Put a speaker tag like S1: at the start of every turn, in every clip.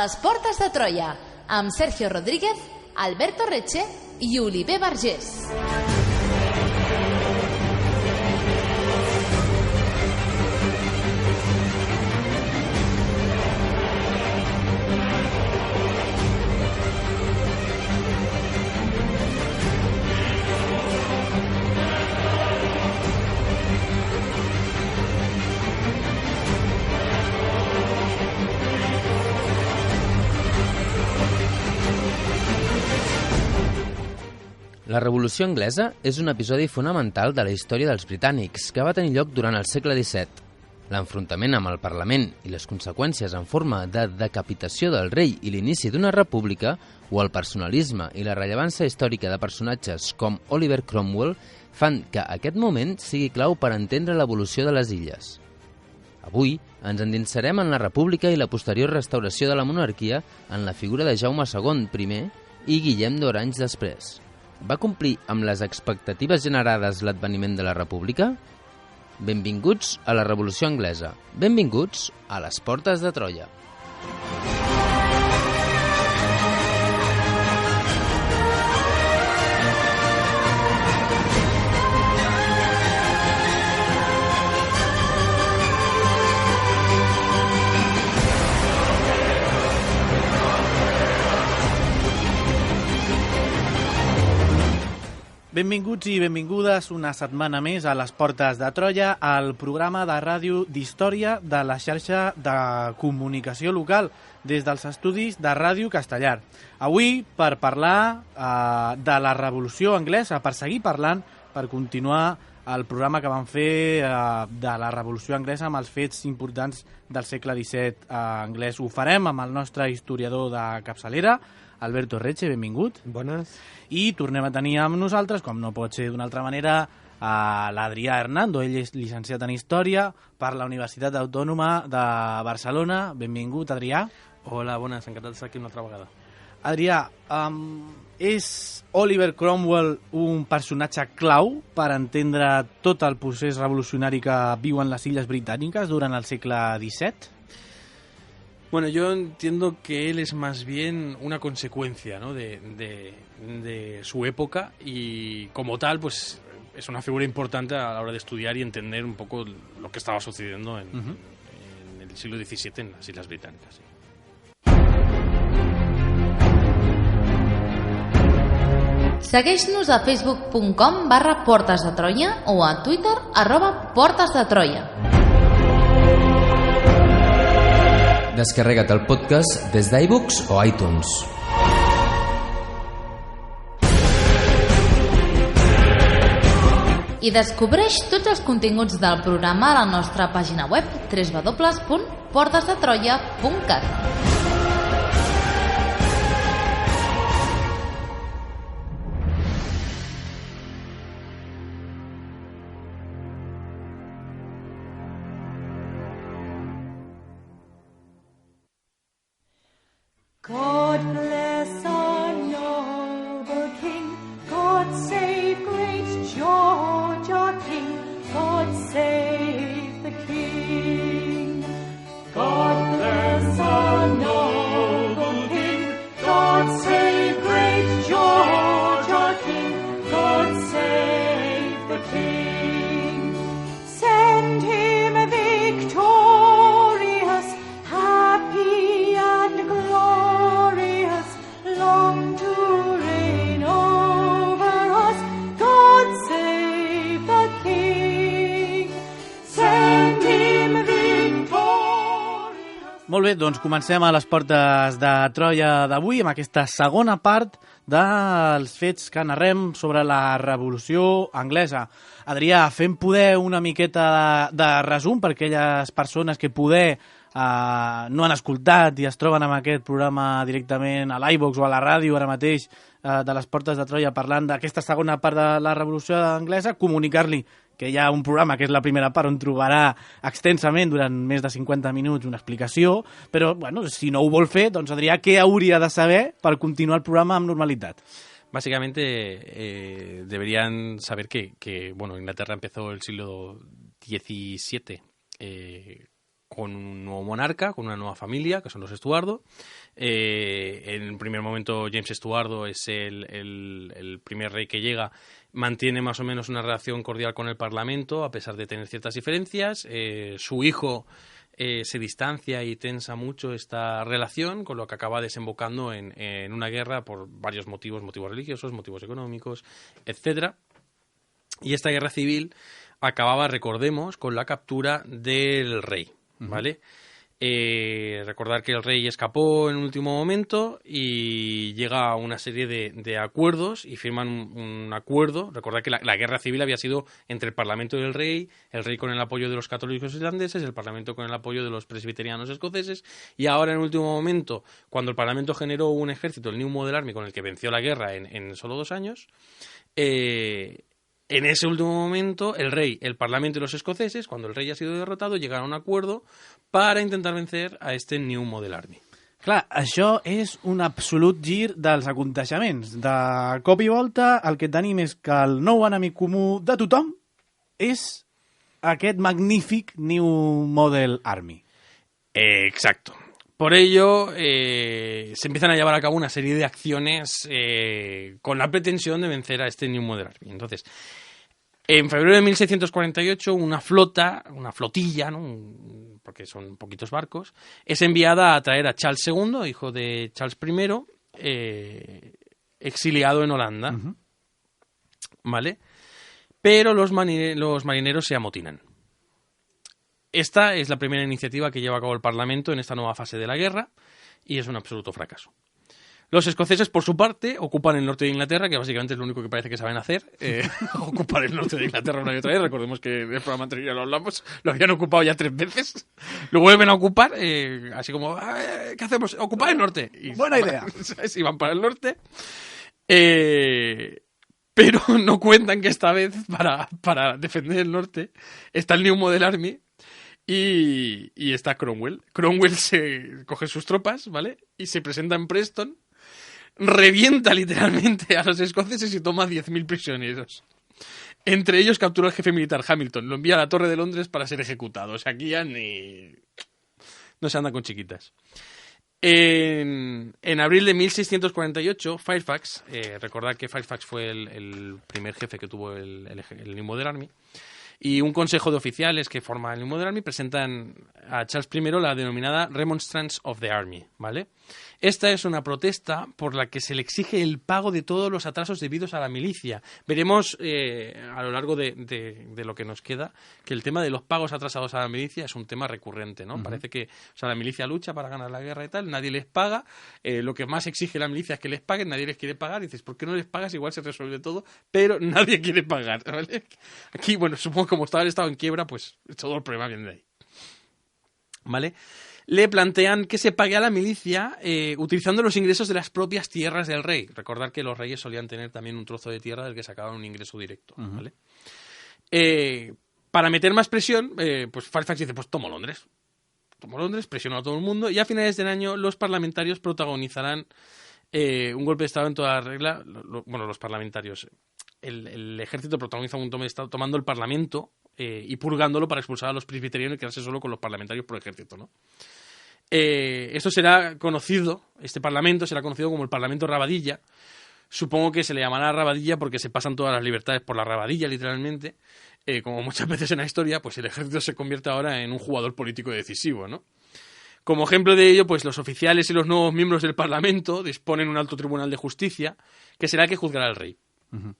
S1: les portes de Troia, amb Sergio Rodríguez, Alberto Reche i Oliver Vergés.
S2: La Revolució Anglesa és un episodi fonamental de la història dels britànics que va tenir lloc durant el segle XVII. L'enfrontament amb el Parlament i les conseqüències en forma de decapitació del rei i l'inici d'una república o el personalisme i la rellevància històrica de personatges com Oliver Cromwell fan que aquest moment sigui clau per entendre l'evolució de les illes. Avui ens endinsarem en la república i la posterior restauració de la monarquia en la figura de Jaume II I i Guillem d'Orange després. Va complir amb les expectatives generades l'adveniment de la república? Benvinguts a la Revolució Anglesa. Benvinguts a les portes de Troia.
S3: Benvinguts i benvingudes una setmana més a les Portes de Troia, al programa de ràdio d'història de la xarxa de comunicació local des dels estudis de Ràdio Castellar. Avui per parlar de la Revolució Anglesa, per seguir parlant, per continuar el programa que vam fer de la Revolució Anglesa amb els fets importants del segle XVII anglès. Ho farem amb el nostre historiador de capçalera, Alberto Reche, benvingut.
S4: Bones.
S3: I tornem a tenir amb nosaltres, com no pot ser d'una altra manera, l'Adrià Hernando. Ell és llicenciat en Història per la Universitat Autònoma de Barcelona. Benvingut, Adrià.
S4: Hola, bones, encantat d'estar aquí una altra vegada.
S3: Adrià, és Oliver Cromwell un personatge clau per entendre tot el procés revolucionari que viuen les Illes Britàniques durant el segle XVII?
S4: Bueno, yo entiendo que él es más bien una consecuencia, ¿no?, de su época y como tal, pues es una figura importante a la hora de estudiar y entender un poco lo que estaba sucediendo en el siglo XVII en las Islas Británicas. Sí.
S1: Segueix-nos a facebook.com/Portes de Troia o a Twitter @PortesDeTroia.
S2: Descarrega't el podcast des d'iVoox o iTunes.
S1: I descobreix tots els continguts del programa a la nostra pàgina web www.portesdetroia.cat.
S5: God bless our noble King, God save great George our King, God save the King. God bless our noble King, God save great George our King, God save the King. Send him victorious, happy and glorious, long to reign over us. God save the King. Send him victorious.
S3: Molt bé, doncs comencem a les Portes de Troia d'avui amb aquesta segona part dels fets que narrem sobre la Revolució Anglesa. Adrià, fem poder una miqueta de resum per aquelles persones que poder no han escoltat i es troben amb aquest programa directament a l'iVox o a la ràdio ara mateix de les Portes de Troia parlant d'aquesta segona part de la Revolució Anglesa, comunicar-li que hi ha un programa que és la primera part on trobarà extensament durant més de 50 minuts una explicació, però bueno, si no ho vol fer, doncs Adrià, què hauria de saber per continuar el programa amb normalitat?
S4: Básicamente deberían saber que bueno, Inglaterra empezó el siglo XVII con un nuevo monarca, con una nueva familia, que son los Estuardo. En el primer momento James Estuardo es el primer rey que llega, mantiene más o menos una relación cordial con el Parlamento, a pesar de tener ciertas diferencias. Su hijo se distancia y tensa mucho esta relación, con lo que acaba desembocando en una guerra por varios motivos religiosos, motivos económicos, etcétera. Y esta guerra civil acababa, recordemos, con la captura del rey, ¿vale? Recordar que el rey escapó en un último momento y llega a una serie de acuerdos y firman un acuerdo. Recordar que la guerra civil había sido entre el Parlamento y el rey con el apoyo de los católicos irlandeses, el Parlamento con el apoyo de los presbiterianos escoceses, y ahora en el último momento, cuando el Parlamento generó un ejército, el New Model Army, con el que venció la guerra en solo 2 años, en ese último momento, el rey, el Parlamento y los escoceses, cuando el rey ha sido derrotado, llegaron a un acuerdo para intentar vencer a este New Model Army.
S3: Clar, això és un absolut gir dels aconteixements. De cop i volta, el que tenim és que el nou enemic comú de tothom és aquest magnífic New Model Army.
S4: Exacto. Por ello, se empiezan a llevar a cabo una serie de acciones con la pretensión de vencer a este New Model Army. Entonces, en febrero de 1648, una flotilla, ¿no? Porque son poquitos barcos, es enviada a traer a Charles II, hijo de Charles I, exiliado en Holanda.
S3: Uh-huh.
S4: ¿Vale? Pero los marineros se amotinan. Esta es la primera iniciativa que lleva a cabo el Parlamento en esta nueva fase de la guerra y es un absoluto fracaso. Los escoceses, por su parte, ocupan el norte de Inglaterra, que básicamente es lo único que parece que saben hacer, ocupar el norte de Inglaterra una y otra vez. Recordemos que en el programa anterior ya lo hablamos, lo habían ocupado ya 3 veces, lo vuelven a ocupar, así como, ¿qué hacemos? Ocupar el norte. Y
S3: buena idea.
S4: Y van para el norte. Pero no cuentan que esta vez, para defender el norte, está el New Model Army y está Cromwell. Cromwell se coge sus tropas, ¿vale? Y se presenta en Preston, revienta literalmente a los escoceses y toma 10.000 prisioneros. Entre ellos captura al jefe militar Hamilton, lo envía a la Torre de Londres para ser ejecutado. O sea, aquí ya no se anda con chiquitas. En abril de 1648, Fairfax, recordad que Fairfax fue el primer jefe que tuvo el New Model Army, y un consejo de oficiales que forma el New Model Army presentan a Charles I la denominada Remonstrance of the Army, ¿vale? Esta es una protesta por la que se le exige el pago de todos los atrasos debidos a la milicia. Veremos a lo largo de lo que nos queda que el tema de los pagos atrasados a la milicia es un tema recurrente, ¿no? Uh-huh. Parece que la milicia lucha para ganar la guerra y tal, nadie les paga, lo que más exige la milicia es que les paguen, nadie les quiere pagar, y dices, ¿por qué no les pagas? Igual se resuelve todo, pero nadie quiere pagar, ¿vale? Aquí, bueno, supongo que como estaba el Estado en quiebra, pues todo el problema viene de ahí, ¿vale? Le plantean que se pague a la milicia utilizando los ingresos de las propias tierras del rey. Recordar que los reyes solían tener también un trozo de tierra del que sacaban un ingreso directo, ¿vale? Para meter más presión, pues Fairfax dice, pues tomo Londres, presionó a todo el mundo, y a finales del año los parlamentarios protagonizarán un golpe de Estado en toda regla. Bueno, los parlamentarios, el ejército protagoniza un golpe de Estado tomando el Parlamento y purgándolo para expulsar a los presbiterianos y quedarse solo con los parlamentarios por ejército, ¿no? Esto será conocido, este parlamento será conocido como el Parlamento Rabadilla. Supongo que se le llamará Rabadilla porque se pasan todas las libertades por la Rabadilla, literalmente. Como muchas veces en la historia, pues el ejército se convierte ahora en un jugador político decisivo, ¿no? Como ejemplo de ello, pues los oficiales y los nuevos miembros del Parlamento disponen un alto tribunal de justicia que será el que juzgará al rey. Uh-huh.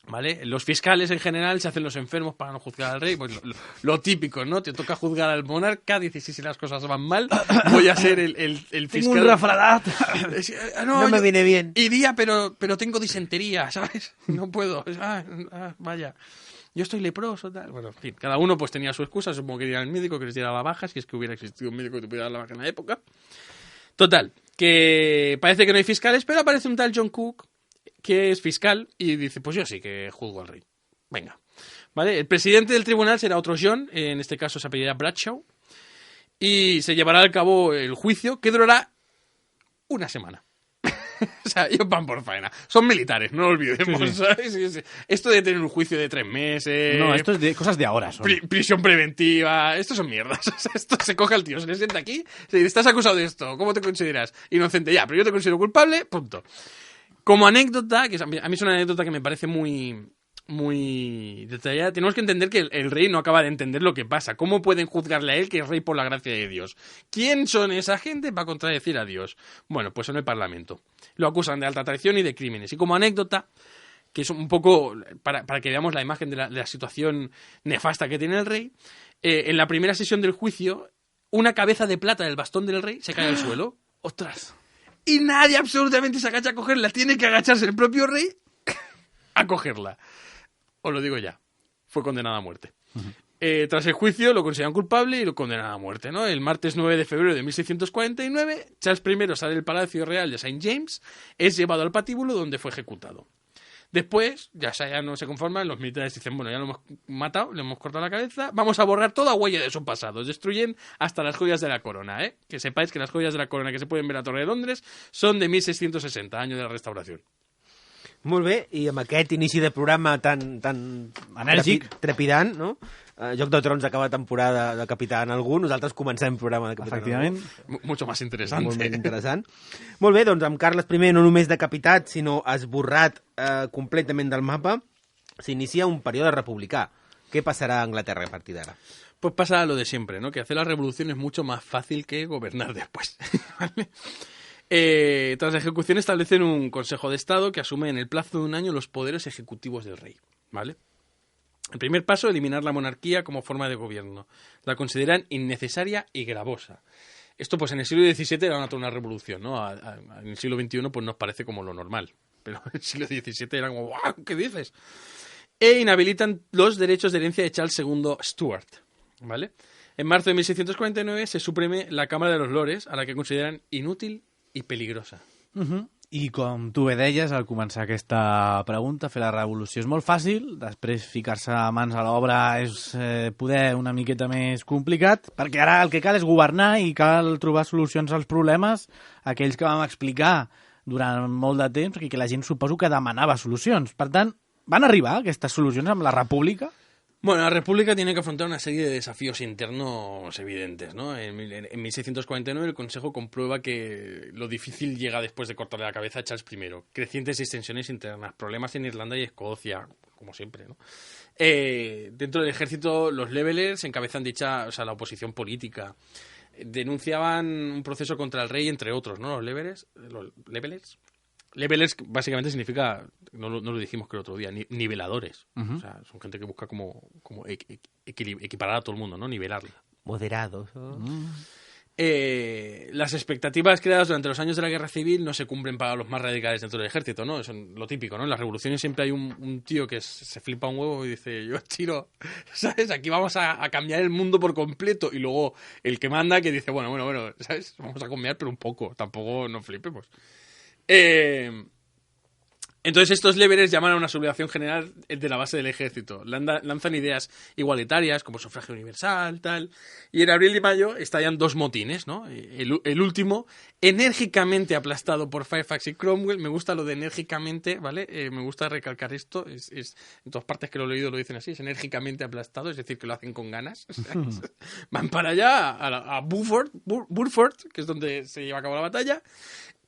S4: ¿Vale? Los fiscales en general se hacen los enfermos para no juzgar al rey, pues lo típico, ¿no? Te toca juzgar al monarca, dices, si las cosas van mal, voy a ser el fiscal.
S3: Tengo un refradat. No me viene bien.
S4: Iría, pero tengo disentería, ¿sabes? No puedo. Vaya. Yo estoy leproso, tal. Bueno, en fin, cada uno pues tenía su excusa, supongo que iría al médico que les diera la baja, si es que hubiera existido un médico que te pudiera dar la baja en la época. Total, que parece que no hay fiscales, pero aparece un tal John Cook, que es fiscal, y dice, pues yo sí que juzgo al rey. Venga. ¿Vale? El presidente del tribunal será otro John, en este caso se apellidará Bradshaw, y se llevará a cabo el juicio, que durará una semana. O sea, ellos van por faena. Son militares, no lo olvidemos, ¿sabes? Sí. Esto de tener un juicio de 3 meses...
S3: No, esto es de cosas de ahora.
S4: Prisión preventiva... Esto son mierdas. O sea, esto se coge al tío, se le sienta aquí, se dice, estás acusado de esto, ¿cómo te consideras? Inocente, ya, pero yo te considero culpable, punto. Como anécdota, que a mí es una anécdota que me parece muy detallada, tenemos que entender que el rey no acaba de entender lo que pasa. ¿Cómo pueden juzgarle a él que es rey por la gracia de Dios? ¿Quién son esa gente para contradecir a Dios? Bueno, pues son el Parlamento. Lo acusan de alta traición y de crímenes. Y como anécdota, que es un poco para que veamos la imagen de la situación nefasta que tiene el rey, en la primera sesión del juicio, una cabeza de plata del bastón del rey se cae al suelo. ¡Ostras! Y nadie absolutamente se agacha a cogerla. Tiene que agacharse el propio rey a cogerla. Os lo digo ya. Fue condenado a muerte. Tras el juicio lo consideran culpable y lo condenan a muerte, ¿no? El martes 9 de febrero de 1649, Charles I sale del Palacio Real de St. James, es llevado al patíbulo donde fue ejecutado. Después, ya no se conforman, los militares dicen, bueno, ya lo hemos matado, le hemos cortado la cabeza, vamos a borrar toda huella de su pasado. Destruyen hasta las joyas de la corona, ¿eh? Que sepáis que las joyas de la corona que se pueden ver en la Torre de Londres son de 1660, año de la restauración.
S6: Molt bé, i amb aquest inici de programa tan
S3: enèrgic,
S6: trepidant, no? Joc de Trons acaba temporada de Capità en algú, nosaltres comencem programa de Capità en algú.
S4: Mucho más interesante.
S6: Molt més interessant. Molt bé, doncs amb Carles I no només decapitat, sinó esborrat completament del mapa, s'inicia un període republicà. Què passarà a Anglaterra a partir d'ara?
S4: Pues pasa lo de siempre, ¿no? Que hacer la revolución es mucho más fácil que gobernar después. ¿Vale? Tras la ejecución establecen un Consejo de Estado que asume en el plazo de un año los poderes ejecutivos del rey, ¿vale? El primer paso, eliminar la monarquía como forma de gobierno. La consideran innecesaria y gravosa. Esto, pues en el siglo XVII era una revolución, ¿no? En el siglo XXI, pues nos parece como lo normal. Pero en el siglo XVII era como, ¡guau! ¿Qué dices? E inhabilitan los derechos de herencia de Charles II Stuart, ¿vale? En marzo de 1649 se suprime la Cámara de los Lores, a la que consideran inútil i peligrosa.
S3: I com tu bé deies al començar aquesta pregunta, fer la revolució és molt fàcil, després ficar-se mans a l'obra és poder una miqueta més complicat, perquè ara el que cal és governar i cal trobar solucions als problemes, aquells que vam explicar durant molt de temps, i que la gent suposo que demanava solucions. Per tant, van arribar aquestes solucions amb la República?
S4: Bueno, la República tiene que afrontar una serie de desafíos internos evidentes, ¿no? En 1649 el Consejo comprueba que lo difícil llega después de cortarle la cabeza a Charles I. Crecientes extensiones internas, problemas en Irlanda y Escocia, como siempre, ¿no? Dentro del ejército, los Levelers encabezan la oposición política. Denunciaban un proceso contra el rey, entre otros, ¿no? Los Levelers. Levelers básicamente significa, no lo dijimos que el otro día, niveladores. O sea, son gente que busca como equiparar a todo el mundo, ¿no? Nivelarlo.
S6: Moderados.
S4: Las expectativas creadas durante los años de la Guerra Civil no se cumplen para los más radicales dentro del ejército, ¿no? Eso es lo típico, ¿no? En las revoluciones siempre hay un tío que se flipa un huevo y dice, yo tiro, ¿sabes? Aquí vamos a cambiar el mundo por completo. Y luego el que manda que dice, bueno, ¿sabes? Vamos a cambiar, pero un poco. Tampoco nos flipemos. Entonces estos Levelers llaman a una sublevación general de la base del ejército. Lanzan ideas igualitarias como sufragio universal, tal. Y en abril y mayo estallan dos motines, ¿no? El último, enérgicamente aplastado por Fairfax y Cromwell. Me gusta lo de enérgicamente, ¿vale? Me gusta recalcar esto. En todas partes que lo he leído lo dicen así. Es enérgicamente aplastado, es decir, que lo hacen con ganas. O sea, van para allá, a Burford, que es donde se lleva a cabo la batalla.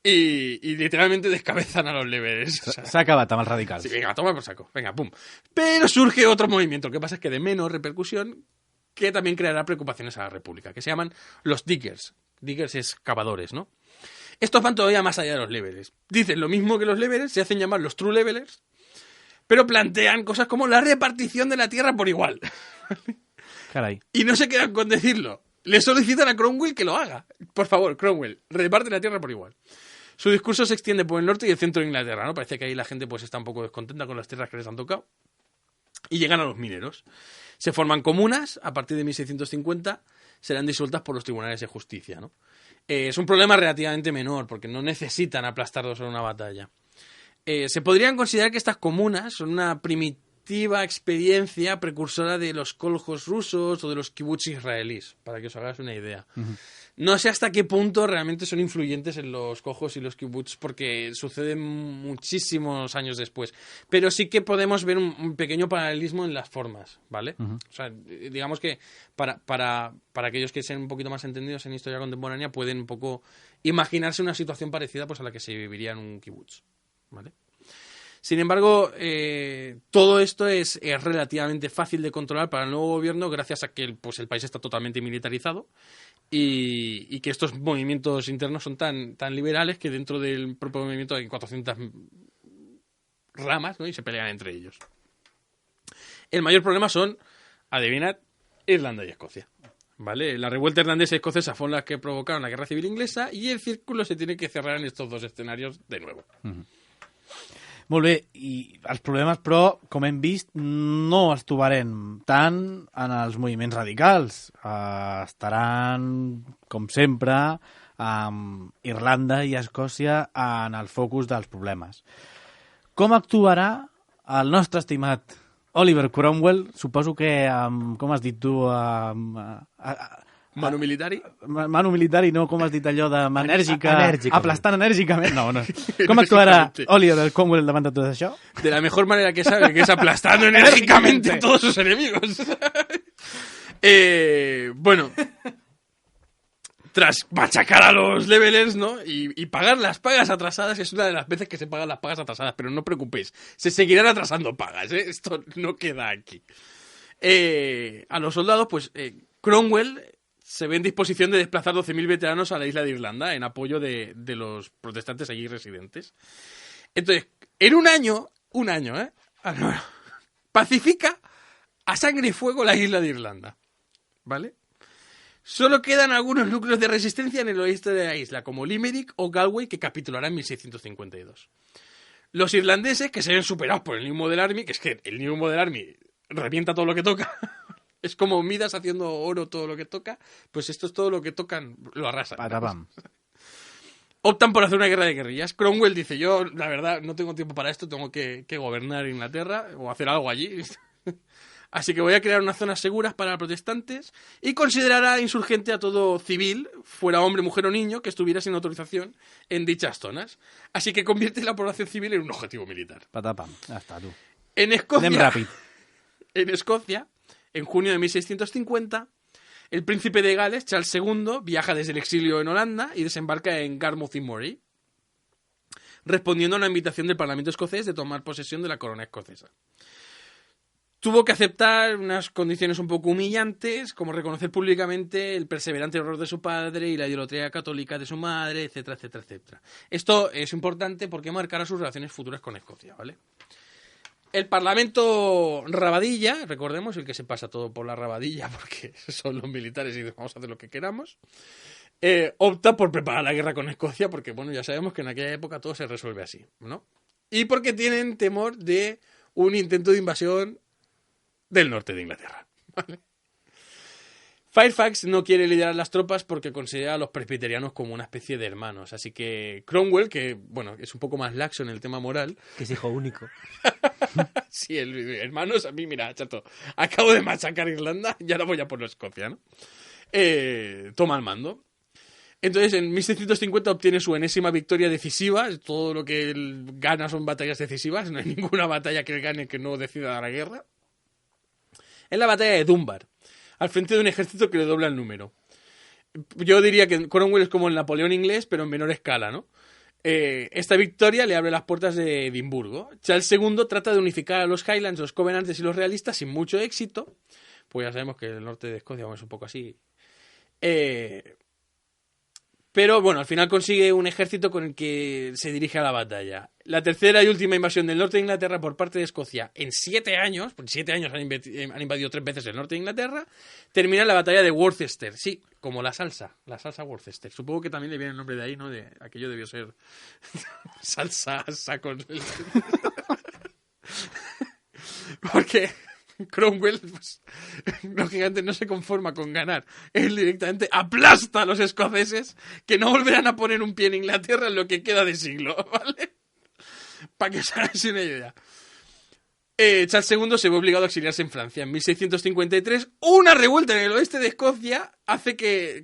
S4: Y literalmente descabezan a los Levelers. O sea,
S3: s'ha acabat amb els radicals.
S4: Sí, venga, toma por saco. Venga, pum. Pero surge otro movimiento. Lo que pasa es que de menos repercusión, que también creará preocupaciones a la República, que se llaman los Diggers. Diggers es cavadores, ¿no? Estos van todavía más allá de los Levelers. Dicen lo mismo que los Levelers, se hacen llamar los True Levelers, pero plantean cosas como la repartición de la tierra por igual.
S3: Carai.
S4: Y no se quedan con decirlo. Le solicitan a Cromwell que lo haga. Por favor, Cromwell, reparte la tierra por igual. Su discurso se extiende por el norte y el centro de Inglaterra, ¿no? Parece que ahí la gente pues está un poco descontenta con las tierras que les han tocado. Y llegan a los mineros. Se forman comunas, a partir de 1650 serán disueltas por los tribunales de justicia, ¿no? Es un problema relativamente menor, porque no necesitan aplastarlos en una batalla. Se podrían considerar que estas comunas son una primitiva experiencia precursora de los koljos rusos o de los kibbutz israelíes, para que os hagáis una idea. No sé hasta qué punto realmente son influyentes en los cojos y los kibbutz, porque suceden muchísimos años después. Pero sí que podemos ver un pequeño paralelismo en las formas, ¿vale? O sea, digamos que para aquellos que sean un poquito más entendidos en historia contemporánea pueden un poco imaginarse una situación parecida pues a la que se viviría en un kibbutz, ¿vale? Sin embargo, todo esto es relativamente fácil de controlar para el nuevo gobierno gracias a que el país está totalmente militarizado y que estos movimientos internos son tan liberales que dentro del propio movimiento hay 400 ramas, ¿no? Y se pelean entre ellos. El mayor problema son, adivinad, Irlanda y Escocia. ¿Vale? La revuelta irlandesa y escocesa fueron las que provocaron la guerra civil inglesa y el círculo se tiene que cerrar en estos dos escenarios de nuevo.
S3: Molt bé, i els problemes, però, com hem vist, no els trobarem tant en els moviments radicals. Estaran, com sempre, Irlanda i Escòcia en el focus dels problemes. Com actuarà el nostre estimat Oliver Cromwell? Suposo que, com has dit tu,
S4: Manu militari?
S3: Manu militari, no, com has dit allò de enèrgica,
S6: Enèrgicament.
S3: aplastant enèrgicament. No. Com actuarà Oliver Cromwell davant de tot això?
S4: De la mejor manera que sabe, que es aplastando enérgicamente a todos sus enemigos. Bueno, tras machacar a los levelers, ¿no? Y pagar las pagas atrasadas, es una de las veces que se pagan las pagas atrasadas, pero no os preocupéis, se seguirán atrasando pagas, ¿eh? Esto no queda aquí. A los soldados, pues, Cromwell se ve en disposición de desplazar 12.000 veteranos a la isla de Irlanda en apoyo de los protestantes allí residentes. Entonces, en un año, pacifica a sangre y fuego la isla de Irlanda, ¿vale? Solo quedan algunos núcleos de resistencia en el oeste de la isla, como Limerick o Galway, que capitularán en 1652. Los irlandeses, que se ven superados por el New Model Army, que es que el New Model Army revienta todo lo que toca... Es como Midas haciendo oro todo lo que toca, pues esto es todo lo que tocan, lo arrasan.
S3: Patapam.
S4: Optan por hacer una guerra de guerrillas. Cromwell dice, yo la verdad no tengo tiempo para esto, tengo que gobernar Inglaterra o hacer algo allí. Así que voy a crear unas zonas seguras para protestantes y considerará insurgente a todo civil, fuera hombre, mujer o niño, que estuviera sin autorización en dichas zonas. Así que convierte la población civil en un objetivo militar.
S3: Patapam, ja està, tu.
S4: En Escocia...
S3: Anem ràpid.
S4: En Escocia... En junio de 1650, el príncipe de Gales, Charles II, viaja desde el exilio en Holanda y desembarca en Garmouth y Moray, respondiendo a una invitación del Parlamento escocés de tomar posesión de la corona escocesa. Tuvo que aceptar unas condiciones un poco humillantes, como reconocer públicamente el perseverante error de su padre y la idolatría católica de su madre, etcétera, etcétera, etcétera. Esto es importante porque marcará sus relaciones futuras con Escocia, ¿vale? El Parlamento Rabadilla, recordemos, el que se pasa todo por la rabadilla porque son los militares y vamos a hacer lo que queramos, opta por preparar la guerra con Escocia porque, bueno, ya sabemos que en aquella época todo se resuelve así, ¿no? Y porque tienen temor de un intento de invasión del norte de Inglaterra, ¿vale? Fairfax no quiere liderar las tropas porque considera a los presbiterianos como una especie de hermanos. Así que Cromwell, que bueno, es un poco más laxo en el tema moral.
S6: Que es hijo único.
S4: Sí, hermanos, a mí, mira, chato, acabo de machacar Irlanda y ahora voy a por Escocia, ¿no? Toma el mando. Entonces, en 1650 obtiene su enésima victoria decisiva. Todo lo que él gana son batallas decisivas. No hay ninguna batalla que él gane que no decida la guerra. En la batalla de Dunbar, al frente de un ejército que le dobla el número. Yo diría que Cromwell es como el Napoleón inglés, pero en menor escala, ¿no? Esta victoria le abre las puertas de Edimburgo. Charles II trata de unificar a los Highlands, los Covenanters y los realistas sin mucho éxito. Pues ya sabemos que el norte de Escocia es un poco así. Pero bueno, al final consigue un ejército con el que se dirige a la batalla. La tercera y última invasión del norte de Inglaterra por parte de Escocia en 7 años, porque 7 años han invadido 3 veces el norte de Inglaterra, termina en la batalla de Worcester. Sí, como la salsa Worcester. Supongo que también le viene el nombre de ahí, ¿no? De aquello debió ser salsa con... Porque... Cromwell, pues, lógicamente no se conforma con ganar. Él directamente aplasta a los escoceses que no volverán a poner un pie en Inglaterra en lo que queda de siglo, ¿vale? Para que os hagáis una idea. Charles II se ve obligado a exiliarse en Francia. En 1653, una revuelta en el oeste de Escocia hace que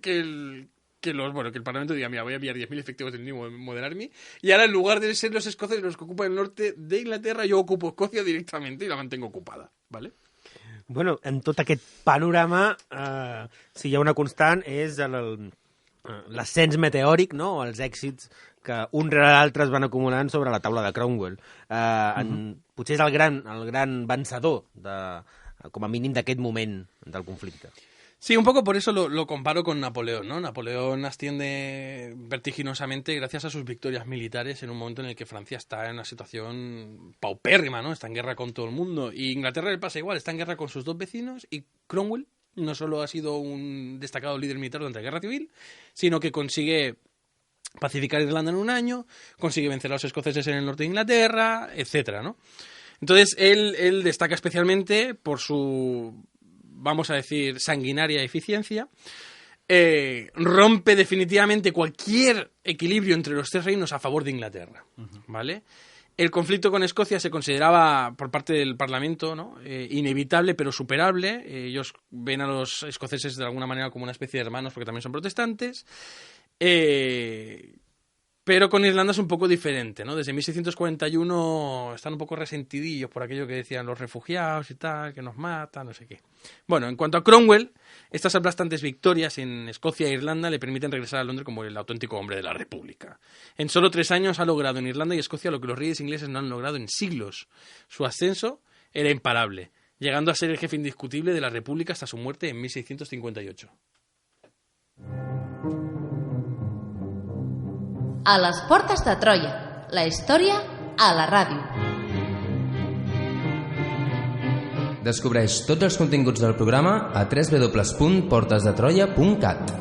S4: que el Parlamento diga, mira, voy a enviar 10.000 efectivos del New Model Army, y ahora en lugar de ser los escoceses los que ocupan el norte de Inglaterra, yo ocupo Escocia directamente y la mantengo ocupada, ¿vale?
S6: Bueno, en tot aquest panorama, si hi ha una constant és l'ascens meteòric, no? Els èxits que un rere l'altre es van acumulant sobre la taula de Cromwell. Potser és el gran vencedor, com a mínim, d'aquest moment del conflicte.
S4: Sí, un poco por eso lo comparo con Napoleón, ¿no? Napoleón asciende vertiginosamente gracias a sus victorias militares en un momento en el que Francia está en una situación paupérrima, ¿no? Está en guerra con todo el mundo. Y Inglaterra le pasa igual, está en guerra con sus dos vecinos, y Cromwell no solo ha sido un destacado líder militar durante la Guerra Civil, sino que consigue pacificar Irlanda en un año, consigue vencer a los escoceses en el norte de Inglaterra, etcétera, ¿no? Entonces, él destaca especialmente por su, vamos a decir, sanguinaria eficiencia. Rompe definitivamente cualquier equilibrio entre los tres reinos a favor de Inglaterra, ¿vale? El conflicto con Escocia se consideraba por parte del Parlamento, ¿no? Inevitable pero superable. Ellos ven a los escoceses de alguna manera como una especie de hermanos porque también son protestantes. Pero con Irlanda es un poco diferente, ¿no? Desde 1641 están un poco resentidillos por aquello que decían los refugiados y tal, que nos matan, no sé qué. Bueno, en cuanto a Cromwell, estas aplastantes victorias en Escocia e Irlanda le permiten regresar a Londres como el auténtico hombre de la República. En solo 3 años ha logrado en Irlanda y Escocia lo que los reyes ingleses no han logrado en siglos. Su ascenso era imparable, llegando a ser el jefe indiscutible de la República hasta su muerte en 1658.
S1: A les portes de Troia, la història a la ràdio.
S2: Descobreix tots els continguts del programa a www.portesdetroia.cat.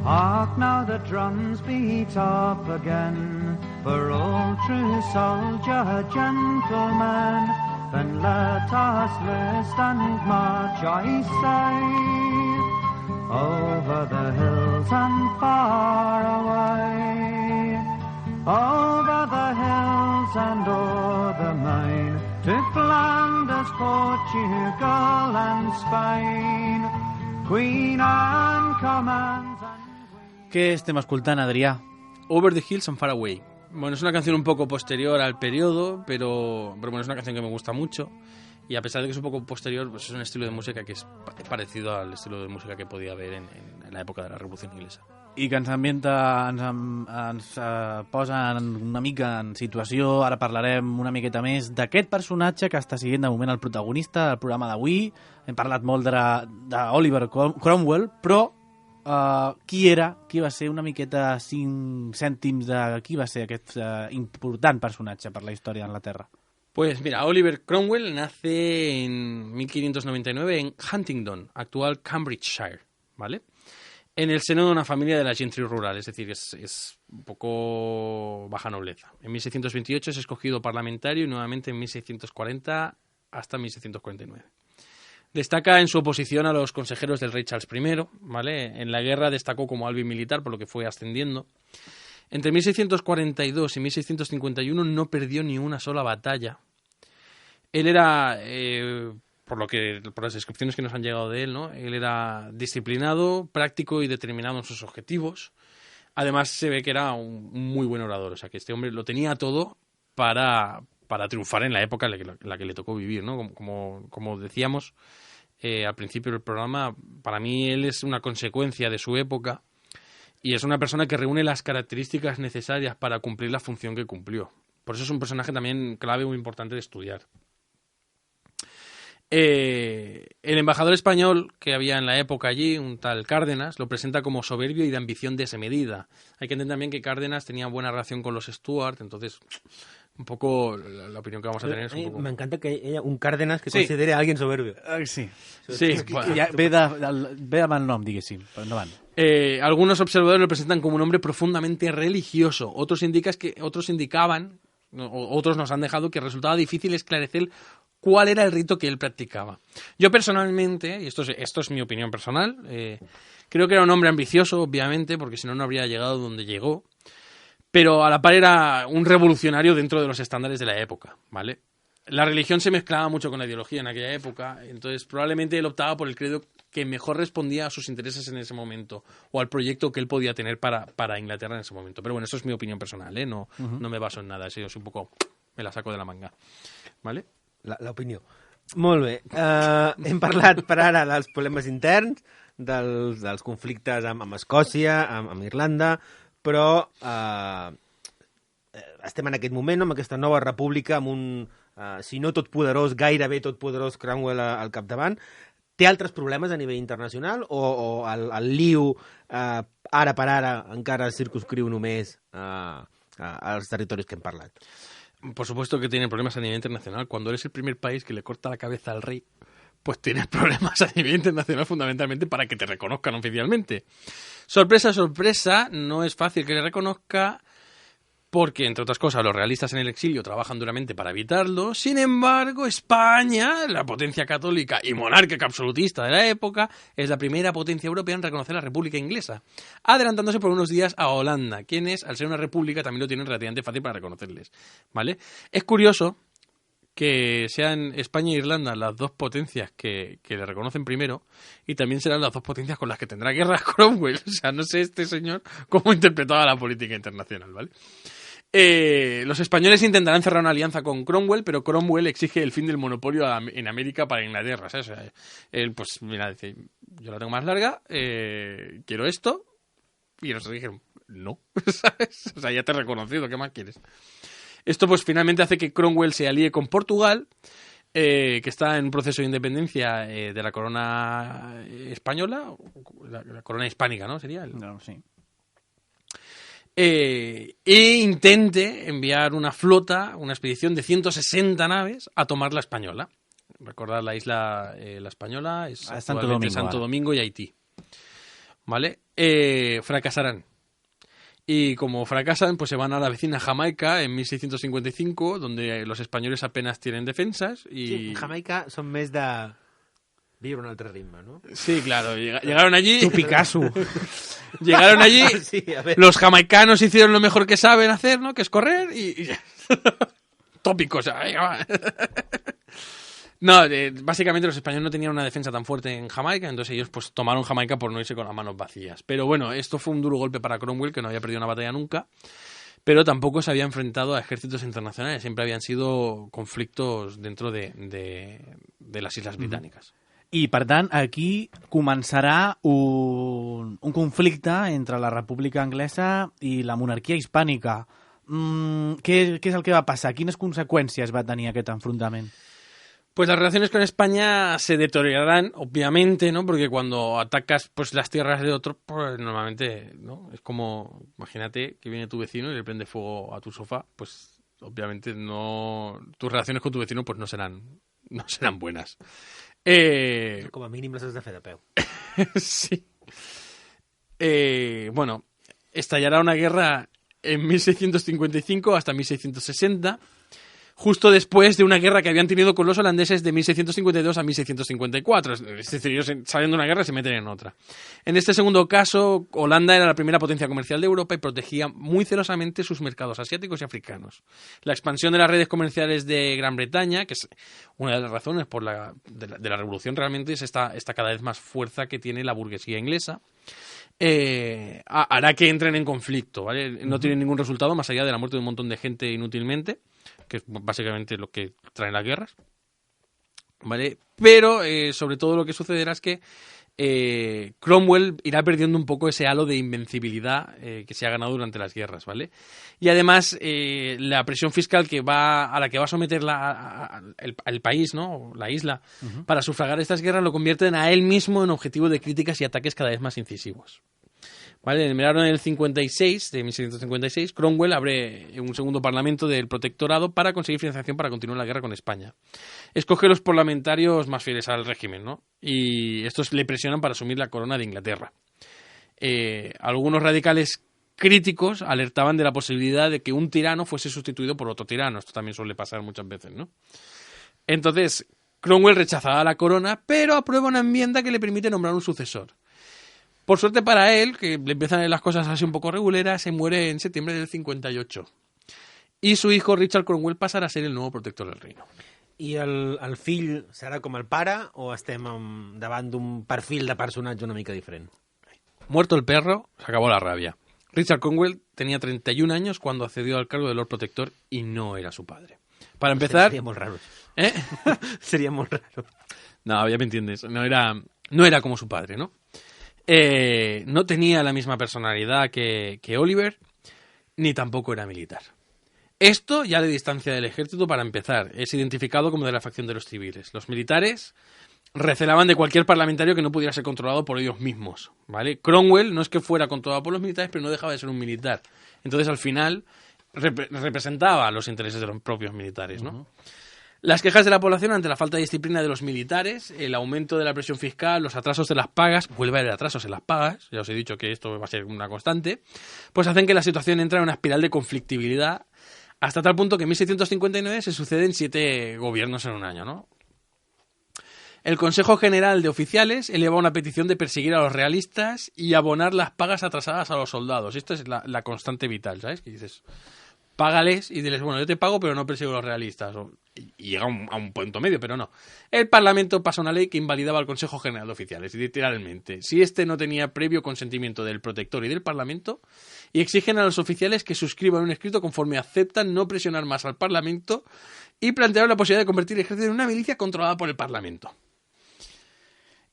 S7: Hark now the drums beat up again, for old true soldier, gentlemen, then let us list and march, I say, over the hills and far away, over the hills and o'er the main, to Flanders, Portugal and Spain, Queen Anne commands.
S3: Què estem escoltant, Adrià?
S4: Over the Hills and Far Away. Bueno, es una canción un poco posterior al periodo, pero bueno, es una canción que me gusta mucho. Y a pesar de que es un poco posterior, pues es un estilo de música que es parecido al estilo de música que podía haber en la època de la Revolució Inglesa.
S3: I que ens ambienta, ens posa una mica en situació. Ara parlarem una miqueta més d'aquest personatge que està siguent de moment el protagonista del programa d'avui. Hem parlat molt d'Oliver Cromwell, però qui era, qui va ser, una miqueta 5 cèntims de qui va ser aquest important personatge per la història d'Anglaterra.
S4: Pues mira, Oliver Cromwell nace en 1599 en Huntingdon, actual Cambridgeshire, ¿vale? En el seno de una familia de la gentry rural, es decir, es un poco baja nobleza. En 1628 es escogido parlamentario y nuevamente en 1640 hasta 1649. Destaca en su oposición a los consejeros del rey Charles I, ¿vale? En la guerra destacó como albi militar, por lo que fue ascendiendo. Entre 1642 y 1651 no perdió ni una sola batalla. Él era, por las descripciones que nos han llegado de él, ¿no? Él era disciplinado, práctico y determinado en sus objetivos. Además, se ve que era un muy buen orador, o sea, que este hombre lo tenía todo para triunfar en la época en la que le tocó vivir, ¿no? Como decíamos al principio del programa, para mí él es una consecuencia de su época y es una persona que reúne las características necesarias para cumplir la función que cumplió. Por eso es un personaje también clave, muy importante de estudiar. El embajador español que había en la época allí, un tal Cárdenas, lo presenta como soberbio y de ambición desmedida. Hay que entender también que Cárdenas tenía buena relación con los Stuart, entonces un poco la opinión que vamos a tener es un poco...
S6: Me encanta que ella, un Cárdenas que
S3: Sí.
S6: considere a alguien soberbio.
S3: Sí.
S4: Sí, bueno.
S3: Ja ve amb el nom, diguéssim. Però endavant.
S4: Algunos observadores lo presentan como un hombre profundamente religioso. Otros indicaban, otros nos han dejado que resultaba difícil esclarecer cuál era el rito que él practicaba. Yo personalmente, y esto es mi opinión personal, creo que era un hombre ambicioso, obviamente, porque si no, no habría llegado donde llegó. Pero a la par era un revolucionario dentro de los estándares de la época, ¿vale? La religión se mezclaba mucho con la ideología en aquella época, entonces probablemente él optaba por el credo que mejor respondía a sus intereses en ese momento o al proyecto que él podía tener para Inglaterra en ese momento. Pero bueno, eso es mi opinión personal, ¿eh? No me baso en nada, yo soy un poco... me la saco de la manga, ¿vale?
S6: L'opinió. Molt bé. Hem parlat per ara dels problemes interns, dels conflictes amb Escòcia, amb Irlanda, però estem en aquest moment, amb aquesta nova república, amb un, si no totpoderós, gairebé totpoderós Cromwell al capdavant. Té altres problemes a nivell internacional o el liu ara per ara encara es circunscriu només als territoris que hem parlat?
S4: Por supuesto que tienen problemas a nivel internacional. Cuando eres el primer país que le corta la cabeza al rey, pues tienes problemas a nivel internacional fundamentalmente para que te reconozcan oficialmente. Sorpresa, sorpresa, no es fácil que le reconozca porque, entre otras cosas, los realistas en el exilio trabajan duramente para evitarlo. Sin embargo, España, la potencia católica y monárquica absolutista de la época, es la primera potencia europea en reconocer la República Inglesa, adelantándose por unos días a Holanda, quienes, al ser una república, también lo tienen relativamente fácil para reconocerles, ¿vale? Es curioso que sean España e Irlanda las dos potencias que le reconocen primero y también serán las dos potencias con las que tendrá guerra Cromwell. O sea, no sé este señor cómo interpretaba la política internacional, ¿vale? Los españoles intentarán cerrar una alianza con Cromwell, pero Cromwell exige el fin del monopolio en América para Inglaterra, ¿sabes? O sea, él, pues, mira, dice, yo la tengo más larga, quiero esto, y nosotros dijeron, no, ¿sabes? O sea, ya te he reconocido, ¿qué más quieres? Esto, pues, finalmente hace que Cromwell se alíe con Portugal, que está en un proceso de independencia de la corona española, la corona hispánica, ¿no? Sería
S3: No, sí.
S4: E intente enviar una flota, una expedición de 160 naves a tomar la Española. Recordad, la isla la Española es actualmente Santo Domingo y Haití. ¿Vale? Fracasarán. Y como fracasan, pues se van a la vecina Jamaica en 1655, donde los españoles apenas tienen defensas. Y...
S6: Sí, en Jamaica son més de... Viure un altre ritme, ¿no?
S4: Sí, claro. Llegaron allí...
S3: Tu Picasso.
S4: Llegaron allí,
S6: Sí, a ver.
S4: los jamaicanos hicieron lo mejor que saben hacer, ¿no? Que es correr y... Tópico, o sea, venga, va. No, básicamente los españoles no tenían una defensa tan fuerte en Jamaica, entonces ellos pues tomaron Jamaica por no irse con las manos vacías. Pero bueno, esto fue un duro golpe para Cromwell, que no había perdido una batalla nunca, pero tampoco se había enfrentado a ejércitos internacionales, siempre habían sido conflictos dentro de las Islas Británicas.
S3: I, per tant, aquí començarà un conflicte entre la República Anglesa i la monarquia hispànica. Què és el que va passar? Quines conseqüències va tenir aquest enfrontament?
S4: Pues las relaciones con España se deteriorarán, obviamente, ¿no? Porque cuando atacas pues las tierras de otro, pues normalmente, ¿no? Es como, imagínate que viene tu vecino y le prende fuego a tu sofá, pues obviamente no, tus relaciones con tu vecino pues no serán buenas.
S6: Com a mínim les has de fer de peu.
S4: Sí. Bueno, estallará una guerra en 1655 hasta 1660, justo después de una guerra que habían tenido con los holandeses de 1652 a 1654. Es decir, ellos salen de una guerra y se meten en otra. En este segundo caso, Holanda era la primera potencia comercial de Europa y protegía muy celosamente sus mercados asiáticos y africanos. La expansión de las redes comerciales de Gran Bretaña, que es una de las razones de la revolución realmente, es esta cada vez más fuerza que tiene la burguesía inglesa, hará que entren en conflicto, ¿vale? No tienen ningún resultado más allá de la muerte de un montón de gente inútilmente, que es básicamente lo que traen las guerras, ¿vale? Pero sobre todo lo que sucederá es que Cromwell irá perdiendo un poco ese halo de invencibilidad que se ha ganado durante las guerras, ¿vale? Y además la presión fiscal a la que va a someter el país, ¿no? La isla, para sufragar estas guerras lo convierten a él mismo en objetivo de críticas y ataques cada vez más incisivos, ¿Vale? En el verano del 56, de 1756, Cromwell abre un segundo parlamento del protectorado para conseguir financiación para continuar la guerra con España. Escoge los parlamentarios más fieles al régimen, ¿no? Y estos le presionan para asumir la corona de Inglaterra. Algunos radicales críticos alertaban de la posibilidad de que un tirano fuese sustituido por otro tirano. Esto también suele pasar muchas veces, ¿no? Entonces, Cromwell rechazaba la corona, pero aprueba una enmienda que le permite nombrar un sucesor. Por suerte para él, que le empiezan a ir las cosas así un poco reguleras, se muere en septiembre del 58. Y su hijo Richard Cromwell pasarà a ser el nuevo protector del reino.
S6: I el fill serà com el pare o estem davant d'un perfil de personatge una mica diferent?
S4: Muerto el perro, se acabó la rabia. Richard Cromwell tenía 31 años cuando accedió al cargo de Lord Protector y no era su padre. Para empezar...
S6: Seria molt raro.
S4: ¿Eh?
S6: Seria molt raro.
S4: No, ya me entiendes. No era como su padre, ¿no? No tenía la misma personalidad que Oliver, ni tampoco era militar. Esto ya le distancia del ejército para empezar. Es identificado como de la facción de los civiles. Los militares recelaban de cualquier parlamentario que no pudiera ser controlado por ellos mismos, ¿vale? Cromwell no es que fuera controlado por los militares, pero no dejaba de ser un militar. Entonces, al final, representaba los intereses de los propios militares, ¿no? Uh-huh. Las quejas de la población ante la falta de disciplina de los militares, el aumento de la presión fiscal, los atrasos de las pagas, vuelve a haber atrasos en las pagas, ya os he dicho que esto va a ser una constante, pues hacen que la situación entre en una espiral de conflictividad hasta tal punto que en 1659 se suceden 7 gobiernos en un año, ¿no? El Consejo General de Oficiales eleva una petición de perseguir a los realistas y abonar las pagas atrasadas a los soldados. Esta es la constante vital, ¿sabes? Que dices, págales y diles, bueno, yo te pago, pero no persigo a los realistas. Y llega a un punto medio, pero no. El Parlamento pasa una ley que invalidaba al Consejo General de Oficiales, literalmente. Si este no tenía previo consentimiento del protector y del Parlamento, y exigen a los oficiales que suscriban un escrito conforme aceptan no presionar más al Parlamento y plantearon la posibilidad de convertir el ejército en una milicia controlada por el Parlamento.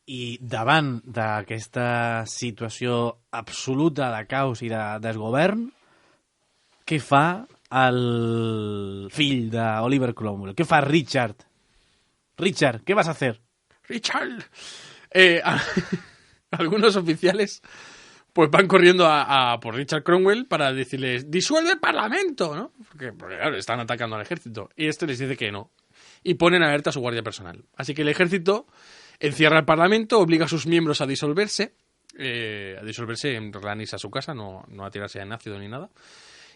S3: I davant d'aquesta situació absoluta de caos i de desgovern, què fa el fill d'Oliver Cromwell? Què fa Richard? Richard, ¿qué vas a hacer?
S4: Richard. Algunos oficiales pues van corriendo a por Richard Cromwell para decirles, disuelve el Parlamento, ¿no? Porque claro, están atacando al ejército. Y este les dice que no. Y ponen alerta a su guardia personal. Así que el ejército encierra el Parlamento, obliga a sus miembros a disolverse en reunirse a su casa, no a tirarse en ácido ni nada.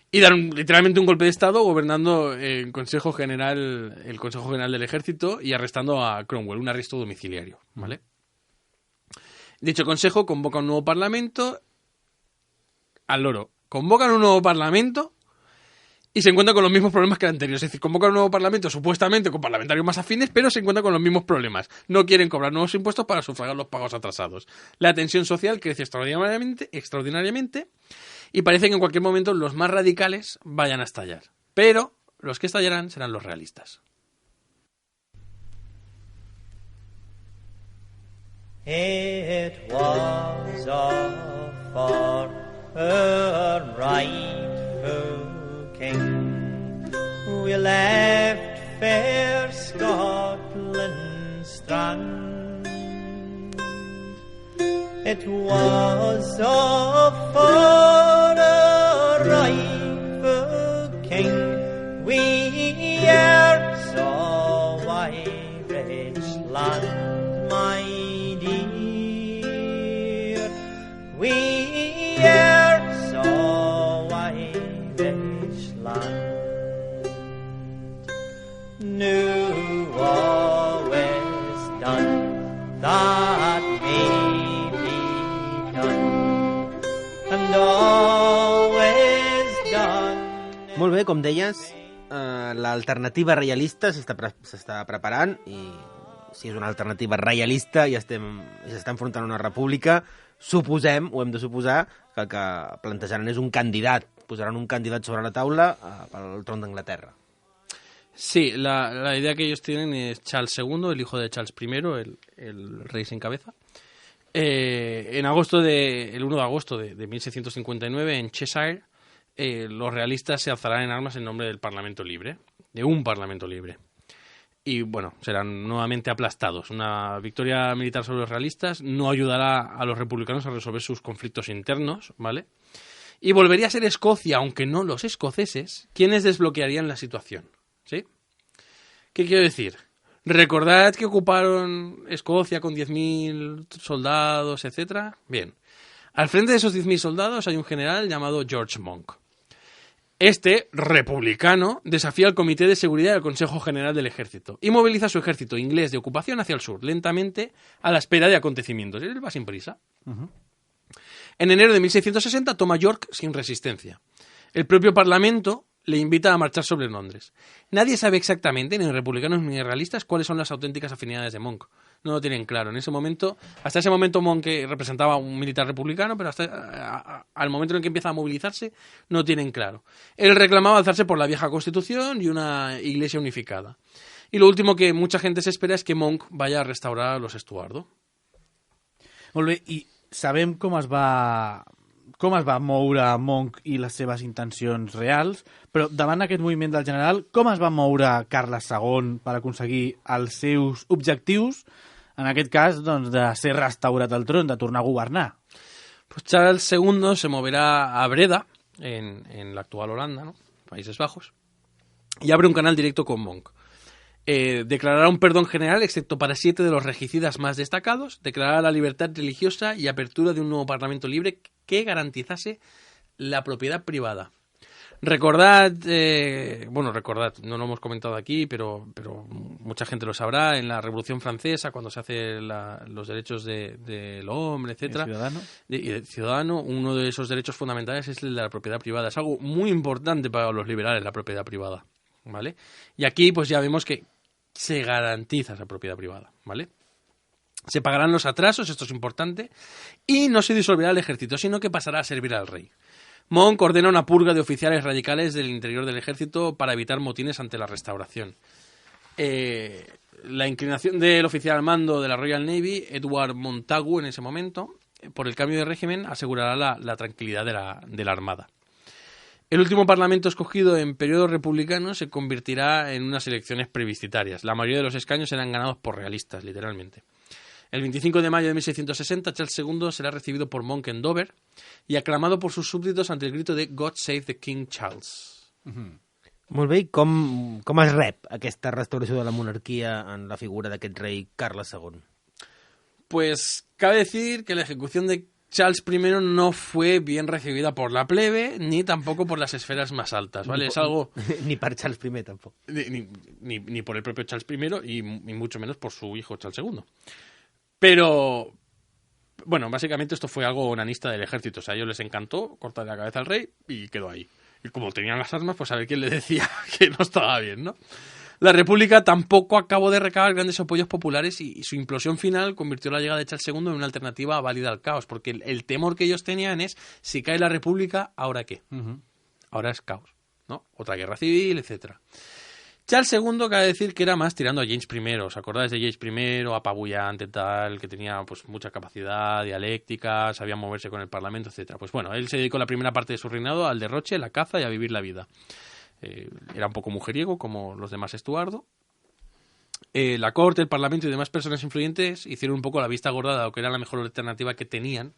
S4: Y dan literalmente un golpe de Estado gobernando el Consejo General del Ejército y arrestando a Cromwell, un arresto domiciliario, ¿vale? Dicho consejo convoca un nuevo parlamento al loro. Convocan un nuevo parlamento y se encuentran con los mismos problemas que el anterior. Es decir, convocan un nuevo parlamento supuestamente con parlamentarios más afines, pero se encuentran con los mismos problemas. No quieren cobrar nuevos impuestos para sufragar los pagos atrasados. La tensión social crece extraordinariamente y parece que en cualquier momento los más radicales vayan a estallar. Pero los que estallarán serán los realistas.
S8: It was a rightful king we left fair Scotland's strand. It was for a rightful king we e'er saw Irish land, my dear. We e'er saw Irish land. Knew always done that may be done, and always done.
S6: Molt bé, com deies, l'alternativa reialista s'està preparant i si és una alternativa reialista i s'està enfrontant a una república, suposem, o hem de suposar, que el que plantejaran és un candidat, posaran un candidat sobre la taula pel tron d'Anglaterra.
S4: Sí, la idea que ellos tienen es Charles II, el hijo de Charles I, el rey sin cabeza. El 1 de agosto de 1659, en Cheshire, los realistas se alzarán en armas en nombre del Parlamento Libre, de un Parlamento Libre. y bueno, serán nuevamente aplastados. Una victoria militar sobre los realistas no ayudará a los republicanos a resolver sus conflictos internos, ¿vale? Y volvería a ser Escocia, aunque no los escoceses, quienes desbloquearían la situación, ¿sí? ¿Qué quiero decir? Recordad que ocuparon Escocia con 10.000 soldados, etcétera. Bien. Al frente de esos 10.000 soldados hay un general llamado George Monk. Este, republicano, desafía al Comité de Seguridad del Consejo General del Ejército y moviliza su ejército inglés de ocupación hacia el sur, lentamente, a la espera de acontecimientos. Él va sin prisa. En enero de 1660 toma York sin resistencia. El propio Parlamento le invita a marchar sobre Londres. Nadie sabe exactamente, ni republicanos ni realistas, cuáles son las auténticas afinidades de Monk. No lo tienen claro. En ese momento, hasta ese momento Monk representaba a un militar republicano, pero hasta al momento en que empieza a movilizarse, no tienen claro. Él reclamaba alzarse por la vieja Constitución y una iglesia unificada. Y lo último que mucha gente se espera es que Monk vaya a restaurar a los Estuardo.
S3: Molt bé, i sabem com es va moure Monk i les seves intencions reals, però davant d'aquest moviment del general, com es va moure Carles II per aconseguir els seus objectius, en aquest cas, doncs, de ser restaurat al tron, de tornar a governar?
S4: Pues Charles II se moverá a Breda, en la actual Holanda, ¿no? Países Bajos, y abre un canal directo con Monk. Declarará un perdón general, excepto para 7 de los regicidas más destacados, declarará la libertad religiosa y apertura de un nuevo parlamento libre que garantizase la propiedad privada. Recordad, no lo hemos comentado aquí, pero mucha gente lo sabrá, en la Revolución Francesa, cuando se hace los derechos del hombre, etcétera, y del ciudadano, uno de esos derechos fundamentales es el de la propiedad privada. Es algo muy importante para los liberales, la propiedad privada, ¿vale? Y aquí pues ya vemos que se garantiza esa propiedad privada, ¿vale? Se pagarán los atrasos, esto es importante, y no se disolverá el ejército, sino que pasará a servir al rey. Monk ordena una purga de oficiales radicales del interior del ejército para evitar motines ante la restauración. La inclinación del oficial al mando de la Royal Navy, Edward Montagu, en ese momento, por el cambio de régimen, asegurará la tranquilidad de la Armada. El último parlamento escogido en periodo republicano se convertirá en unas elecciones plebiscitarias. La mayoría de los escaños serán ganados por realistas, literalmente. El 25 de mayo de 1660, Charles II será recibido por Monk en Dover y aclamado por sus súbditos ante el grito de God Save the King Charles.
S6: Molt bé, i com es rep aquesta restauració de la monarquia en la figura d'aquest rei Carles II?
S4: Pues cabe decir que la ejecución de Charles I no fue bien recibida por la plebe, ni tampoco por las esferas más altas, ¿vale? Es algo...
S6: Ni per Charles I, tampoc.
S4: Ni por el propio Charles I, y mucho menos por su hijo Charles II. Pero, bueno, básicamente esto fue algo onanista del ejército. O sea, a ellos les encantó cortar la cabeza al rey y quedó ahí. Y como tenían las armas, pues a ver quién le decía que no estaba bien, ¿no? La República tampoco acabó de recabar grandes apoyos populares y su implosión final convirtió la llegada de Charles II en una alternativa válida al caos, porque el temor que ellos tenían es, si cae la República, ¿ahora qué? Ahora es caos, ¿no? Otra guerra civil, etcétera. Charles II, cabe decir que era más tirando a James I. ¿Os acordáis de James I? Apabullante, tal, que tenía pues mucha capacidad dialéctica, sabía moverse con el Parlamento, etcétera. Pues bueno, él se dedicó la primera parte de su reinado al derroche, la caza y a vivir la vida. Era un poco mujeriego, como los demás Estuardo. La corte, el parlamento y demás personas influyentes hicieron un poco la vista gorda de lo que era la mejor alternativa que tenían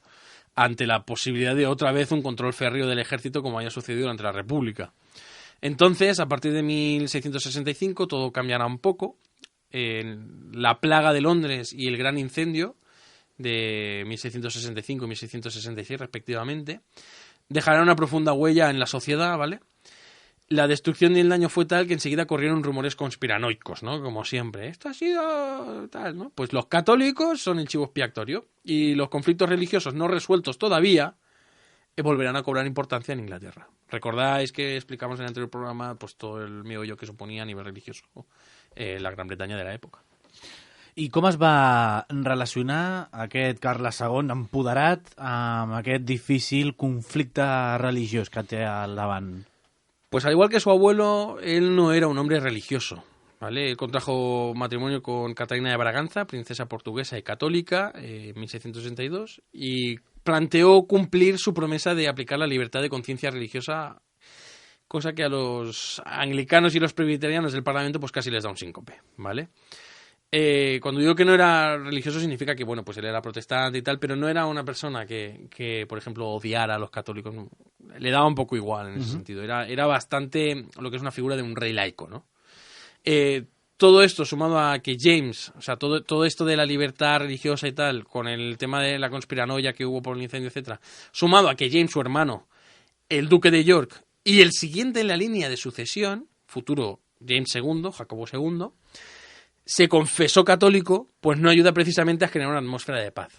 S4: ante la posibilidad de otra vez un control férreo del ejército como había sucedido durante la República. Entonces, a partir de 1665 todo cambiará un poco. La plaga de Londres y el gran incendio de 1665 y 1666 respectivamente dejarán una profunda huella en la sociedad, ¿vale? La destrucción y el daño fue tal que enseguida corrieron rumores conspiranoicos, ¿no? Como siempre, esto ha sido tal, ¿no? Pues los católicos son el chivo expiatorio y los conflictos religiosos no resueltos todavía volverán a cobrar importancia en Inglaterra. Recordáis que explicamos en el anterior programa pues todo el meollo que suponía a nivel religioso la Gran Bretaña de la època.
S3: I com es va relacionar aquest Carles II empoderat amb aquest difícil conflicte religiós que té al davant?
S4: Pues al igual que su abuelo, él no era un hombre religioso, ¿vale? Él contrajo matrimonio con Catalina de Braganza, princesa portuguesa y católica, en 1662, y planteó cumplir su promesa de aplicar la libertad de conciencia religiosa cosa que a los anglicanos y los presbiterianos del Parlamento pues casi les da un síncope, ¿vale? Cuando digo que no era religioso significa que, bueno, pues él era protestante y tal, pero no era una persona que por ejemplo, odiara a los católicos. No, le daba un poco igual en ese sentido. Era bastante lo que es una figura de un rey laico, ¿no? Todo esto sumado a que James, o sea, todo esto de la libertad religiosa y tal, con el tema de la conspiranoia que hubo por el incendio, etcétera, sumado a que James, su hermano, el duque de York, y el siguiente en la línea de sucesión, futuro James II, Jacobo II, se confesó católico, pues no ayuda precisamente a generar una atmósfera de paz.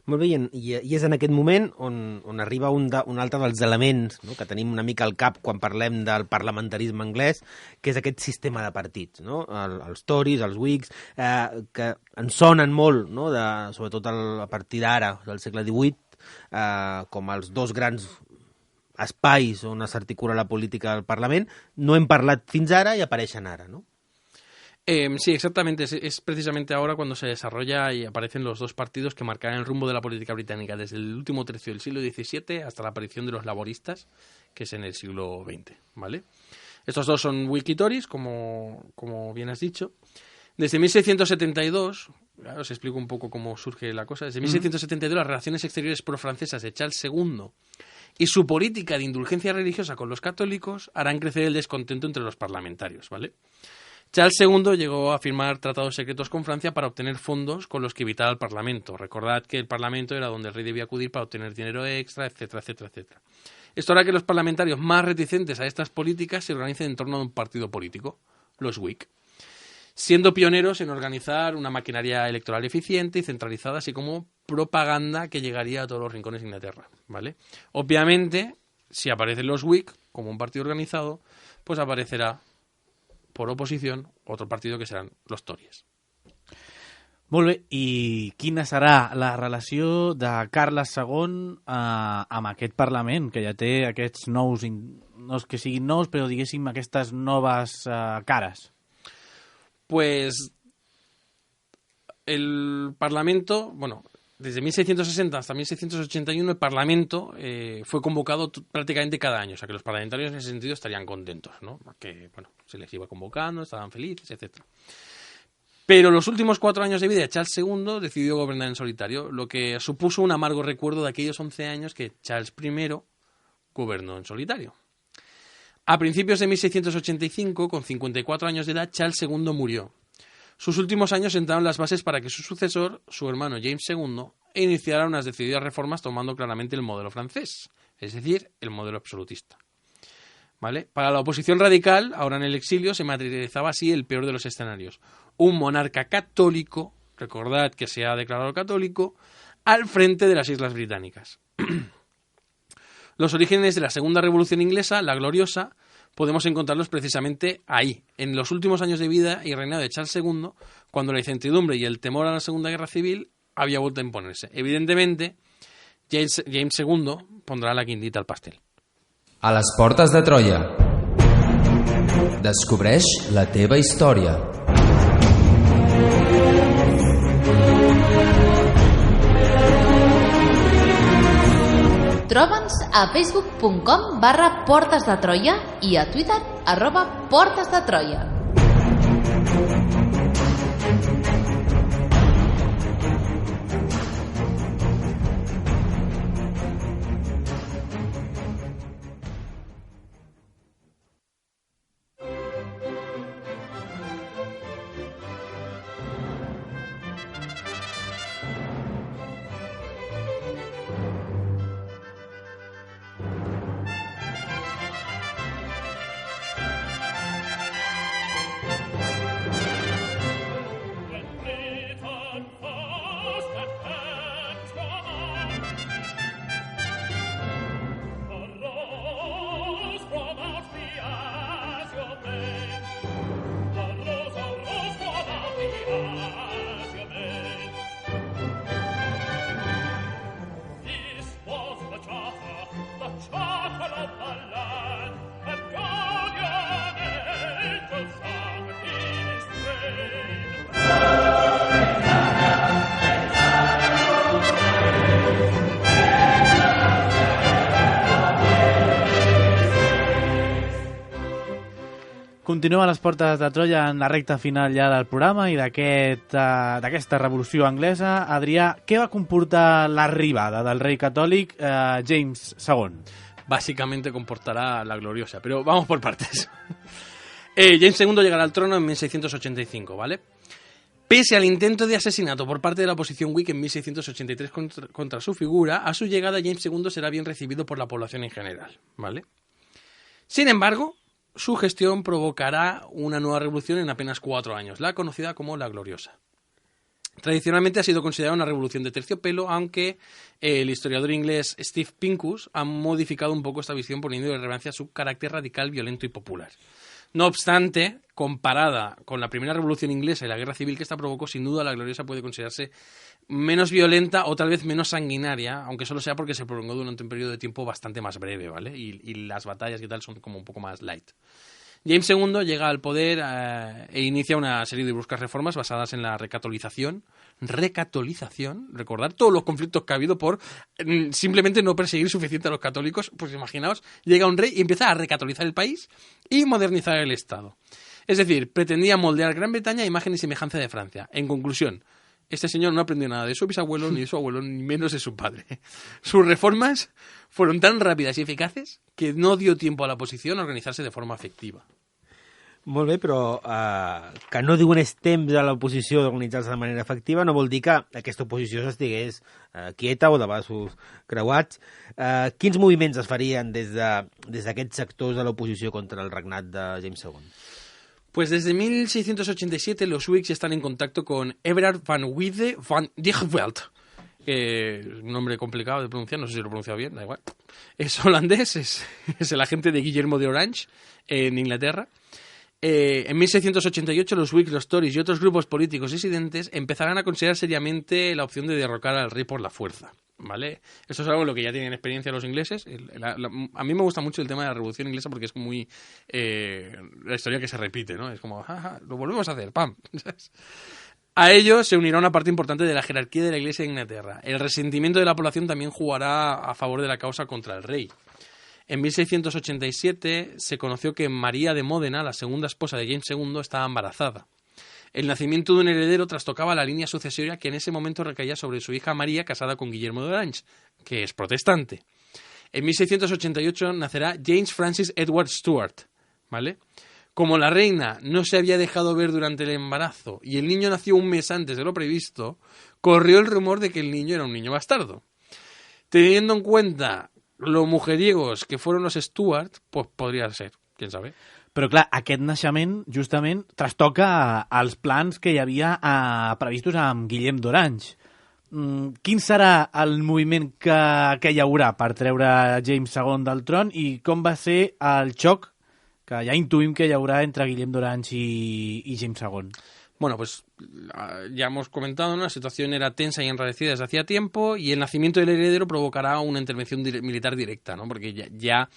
S6: Molt bé, i és en aquest moment on arriba un altre dels elements, no?, que tenim una mica al cap quan parlem del parlamentarisme anglès, que és aquest sistema de partits, no? Els Tories, els Whigs, que ens sonen molt, no?, sobretot a partir d'ara, del segle XVIII, com els dos grans espais on s'articula la política del Parlament. No hem parlat fins ara i apareixen ara, no?
S4: Sí, exactamente. Es precisamente ahora cuando se desarrolla y aparecen los dos partidos que marcarán el rumbo de la política británica desde el último tercio del siglo XVII hasta la aparición de los laboristas, que es en el siglo XX, ¿vale? Estos dos son Whig y Tories, como bien has dicho. Desde 1672, os explico un poco cómo surge la cosa. Desde 1672 las relaciones exteriores pro-francesas de Charles II y su política de indulgencia religiosa con los católicos harán crecer el descontento entre los parlamentarios, ¿vale? Charles II llegó a firmar tratados secretos con Francia para obtener fondos con los que evitar al Parlamento. Recordad que el Parlamento era donde el rey debía acudir para obtener dinero extra, etcétera, etcétera, etcétera. Esto hará que los parlamentarios más reticentes a estas políticas se organicen en torno a un partido político, los Whig, siendo pioneros en organizar una maquinaria electoral eficiente y centralizada, así como propaganda que llegaría a todos los rincones de Inglaterra, ¿vale? Obviamente, si aparecen los Whig como un partido organizado, pues aparecerá por oposición otro partido que serán los Tories.
S3: Molt bé, i quina serà la relació de Carles II amb aquest Parlament, que ja té aquests nous, no és que siguin nous, però diguéssim aquestes noves cares?
S4: Pues el Parlamento, bueno, desde 1660 hasta 1681 el Parlamento fue convocado prácticamente cada año, o sea que los parlamentarios en ese sentido estarían contentos, ¿no? Porque, bueno, se les iba convocando, estaban felices, etcétera. Pero los últimos 4 años de vida de Charles II decidió gobernar en solitario, lo que supuso un amargo recuerdo de aquellos 11 años que Charles I gobernó en solitario. A principios de 1685, con 54 años de edad, Charles II murió. Sus últimos años sentaron las bases para que su sucesor, su hermano James II, iniciara unas decididas reformas tomando claramente el modelo francés, es decir, el modelo absolutista. ¿Vale? Para la oposición radical, ahora en el exilio, se materializaba así el peor de los escenarios. Un monarca católico, recordad que se ha declarado católico, al frente de las Islas Británicas. Los orígenes de la Segunda Revolución Inglesa, la gloriosa, podemos encontrarlos precisamente ahí, en los últimos años de vida y reinado de Charles II, cuando la incertidumbre y el temor a la Segunda Guerra Civil había vuelto a imponerse. Evidentemente, James II pondrà la guindita al pastel.
S2: A les portes de Troia. Descobreix la teva història.
S1: Troba'ns a facebook.com/Portes de Troia i a Twitter @Portes de Troia.
S3: Continuem a les portes de Troia en la recta final ja del programa i d'aquesta revolució anglesa. Adrià, què va comportar l'arribada del rei catòlic James II?
S4: Básicamente comportará la gloriosa, pero vamos por partes. James II llegará al trono en 1685, ¿vale? Pese al intento de asesinato por parte de la oposición Whig en 1683 contra su figura, a su llegada James II será bien recibido por la población en general, ¿vale? Sin embargo, su gestión provocará una nueva revolución en apenas 4 años, la conocida como la Gloriosa. Tradicionalmente ha sido considerada una revolución de terciopelo, aunque el historiador inglés Steve Pincus ha modificado un poco esta visión poniendo en relevancia su carácter radical, violento y popular. No obstante, comparada con la primera revolución inglesa y la guerra civil que esta provocó, sin duda la Gloriosa puede considerarse menos violenta o tal vez menos sanguinaria, aunque solo sea porque se prolongó durante un periodo de tiempo bastante más breve, ¿vale? Y las batallas y tal son como un poco más light. James II llega al poder e inicia una serie de bruscas reformas basadas en la recatolización, recordar todos los conflictos que ha habido por simplemente no perseguir suficiente a los católicos. Pues imaginaos, llega un rey y empieza a recatolizar el país y modernizar el Estado. Es decir, pretendía moldear Gran Bretaña a imagen y semejanza de Francia. En conclusión, este señor no aprendió nada de su bisabuelo, ni de su abuelo, ni menos de su padre. Sus reformas fueron tan rápidas y eficaces que no dio tiempo a la oposición a organitzar-se de forma efectiva.
S6: Molt bé, però que no diuen és temps a l'oposició d'organitzar-se de manera efectiva no vol dir que aquesta oposició s'estigués quieta o de braços creuats. Quins moviments es farien des d'aquests sectors de l'oposició contra el regnat de James II?
S4: Pues desde 1687 los Whigs están en contacto con Everard van Wiede van Dietveld, un nombre complicado de pronunciar, no sé si lo he pronunciado bien, da igual. Es holandés, es el agente de Guillermo de Orange en Inglaterra. En 1688 los Whigs, los Tories y otros grupos políticos disidentes empezarán a considerar seriamente la opción de derrocar al rey por la fuerza, ¿vale? Esto es algo en lo que ya tienen experiencia los ingleses. A mí me gusta mucho el tema de la Revolución Inglesa porque es muy la historia que se repite, ¿no? Es como, jaja, lo volvemos a hacer, ¡pam! A ello se unirá una parte importante de la jerarquía de la Iglesia de Inglaterra. El resentimiento de la población también jugará a favor de la causa contra el rey. En 1687 se conoció que María de Módena, la segunda esposa de James II, estaba embarazada. El nacimiento de un heredero trastocaba la línea sucesoria que en ese momento recaía sobre su hija María, casada con Guillermo de Orange, que es protestante. En 1688 nacerá James Francis Edward Stuart, ¿vale? Como la reina no se había dejado ver durante el embarazo y el niño nació un mes antes de lo previsto, corrió el rumor de que el niño era un niño bastardo. Teniendo en cuenta lo mujeriegos que fueron los Stuart, pues podria ser, quién sabe.
S3: Però clar, aquest naixement justament trastoca els plans que hi havia previstos amb Guillem d'Orange. Quin serà el moviment que hi haurà per treure James II del tron i com va ser el xoc que ja intuïm que hi haurà entre Guillem d'Orange i James II?
S4: Bueno, pues ya hemos comentado, ¿no? La situación era tensa y enrarecida desde hacía tiempo y el nacimiento del heredero provocará una intervención militar directa, ¿no? Porque ya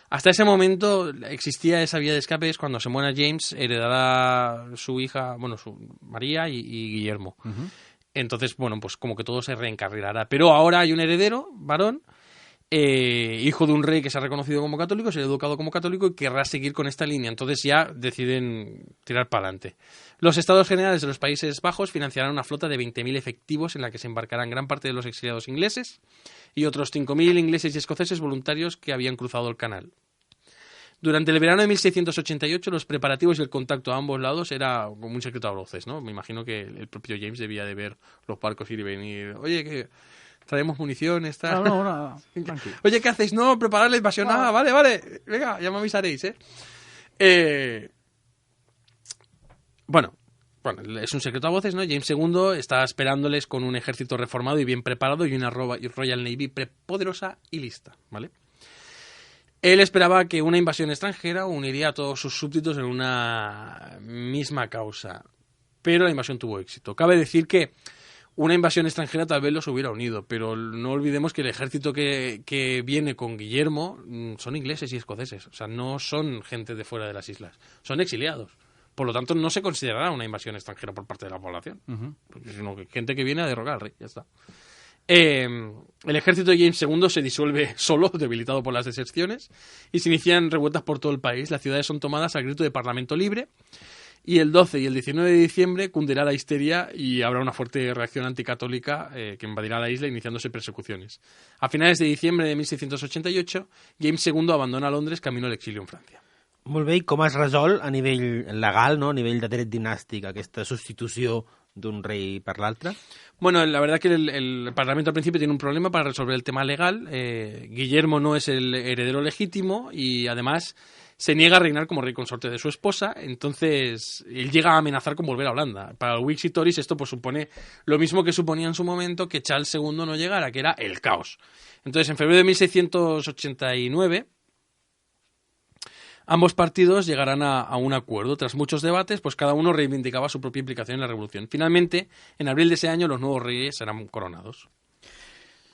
S4: hasta ese momento existía esa vía de escape, es cuando se muera James, heredará su hija, bueno, su María y Guillermo. Uh-huh. Entonces, bueno, pues como que todo se reencarrilará. Pero ahora hay un heredero, varón, hijo de un rey que se ha reconocido como católico, se ha educado como católico y querrá seguir con esta línea. Entonces ya deciden tirar para adelante. Los Estados Generales de los Países Bajos financiarán una flota de 20.000 efectivos en la que se embarcarán gran parte de los exiliados ingleses y otros 5.000 ingleses y escoceses voluntarios que habían cruzado el canal. Durante el verano de 1688 los preparativos y el contacto a ambos lados era como un secreto a voces, ¿no? Me imagino que el propio James debía de ver los barcos ir y venir. Oye, que traemos municiones, tal.
S3: No, tranquilo.
S4: Oye, ¿qué hacéis? No, preparar la invasión. Ah, vale. Venga, ya me avisaréis, Bueno, es un secreto a voces, ¿no? James II está esperándoles con un ejército reformado y bien preparado y una Royal Navy poderosa y lista, ¿vale? Él esperaba que una invasión extranjera uniría a todos sus súbditos en una misma causa, pero la invasión tuvo éxito. Cabe decir que una invasión extranjera tal vez los hubiera unido, pero no olvidemos que el ejército que viene con Guillermo son ingleses y escoceses, o sea, no son gente de fuera de las islas, son exiliados. Por lo tanto, no se considerará una invasión extranjera por parte de la población, sino que gente que viene a derrocar al rey, ya está. El ejército de James II se disuelve solo, debilitado por las deserciones, y se inician revueltas por todo el país. Las ciudades son tomadas al grito de Parlamento Libre, y el 12 y el 19 de diciembre cundirá la histeria y habrá una fuerte reacción anticatólica que invadirá la isla, iniciándose persecuciones. A finales de diciembre de 1688, James II abandona Londres camino al exilio en Francia.
S6: Molt bé, i com es resol a nivell legal, no? A nivell de dret dinàstic, aquesta substitució d'un rei per l'altre?
S4: Bueno, la verdad que el Parlamento al principio tiene un problema para resolver el tema legal. Guillermo no es el heredero legítimo y además se niega a reinar como rey consorte de su esposa, entonces él llega a amenazar con volver a Holanda. Para los Whigs y Tories esto pues supone lo mismo que suponía en su momento que Charles II no llegara, que era el caos. Entonces en febrero de 1689 ambos partidos llegarán a un acuerdo. Tras muchos debates, pues cada uno reivindicaba su propia implicación en la revolución. Finalmente, en abril de ese año, los nuevos reyes serán coronados.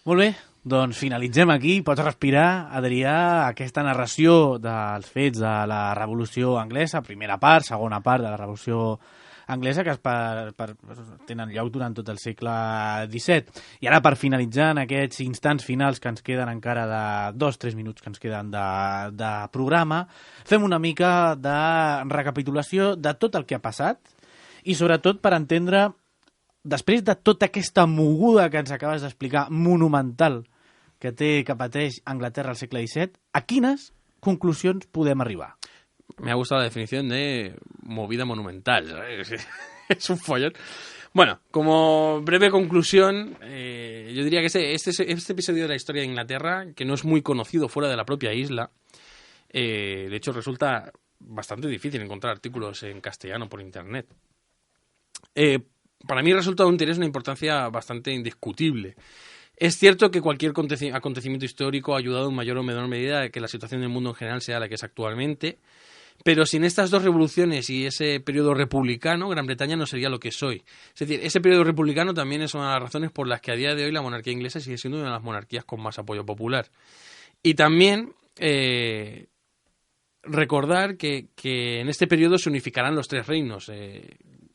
S3: Molt bé, doncs finalitzem aquí. Pots respirar, Adrià, aquesta narració dels fets de la Revolució Anglesa, primera part, segona part de la Revolució Anglesa, que tenen lloc durant tot el segle XVII. I ara, per finalitzar en aquests instants finals que ens queden encara de 2-3 minuts que ens queden de programa, fem una mica de recapitulació de tot el que ha passat i sobretot per entendre, després de tota aquesta moguda que ens acabes d'explicar, monumental, que pateix Anglaterra al segle XVII, a quines conclusions podem arribar?
S4: Me ha gustado la definición de movida monumental, ¿sabes? Es un follón. Bueno, como breve conclusión, yo diría que este episodio de la historia de Inglaterra, que no es muy conocido fuera de la propia isla, de hecho resulta bastante difícil encontrar artículos en castellano por internet. Para mí resulta de un interés, una importancia bastante indiscutible. Es cierto que cualquier acontecimiento histórico ha ayudado en mayor o menor medida a que la situación del mundo en general sea la que es actualmente, pero sin estas dos revoluciones y ese periodo republicano, Gran Bretaña no sería lo que es hoy. Es decir, ese periodo republicano también es una de las razones por las que a día de hoy la monarquía inglesa sigue siendo una de las monarquías con más apoyo popular. Y también recordar que en este periodo se unificarán los tres reinos.